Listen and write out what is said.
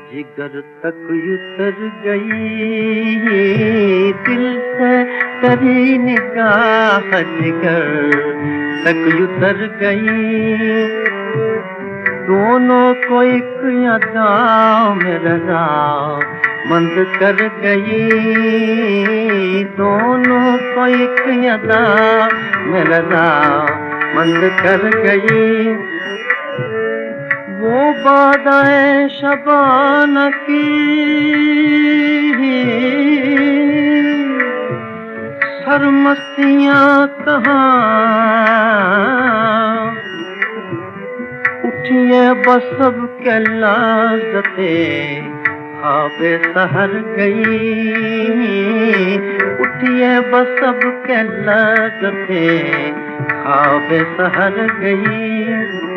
जिगर तक उतर गई दिल से तेरी निगाह, जिगर तक उतर गई। दोनों को एक अदा मेरा मंद कर गई, दोनों को एक अदा मेरा मंद कर गई। वो बादाए शबाना की सरमस्तियाँ कहाँ, उठिए बस सब के लाज़ते ख्वाबे सहर गई, उठिए बस सब के लाज़ते ख्वाबे सहर गई।